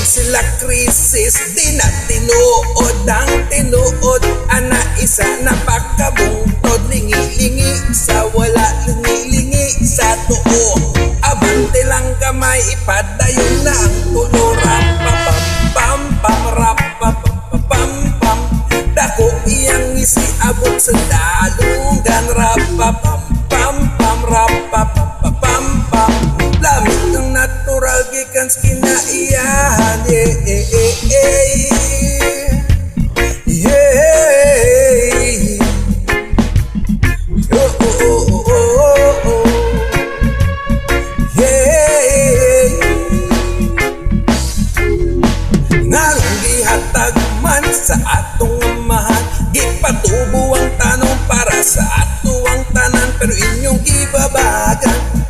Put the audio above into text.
sila krisis, di na tinuod ang tinuod. Ana isa napakabungtod, lingi-lingi sa wala, lingi-lingi sa tuo. Abante lang kamay, ipadayon na ang tulo. Rap-pa-pam-pam, rap-pa-pam-pam. Dako iyang isi abot sa dalungan. Rap-pa-pam-pam, rap-pa-pam-pam. Lamig ng natural gikan sa kinaiyahan. Ngarong gihatag man sa atong amahan, gipatubo ang tanong para sa ato ang tanan, pero inyong gibabagan.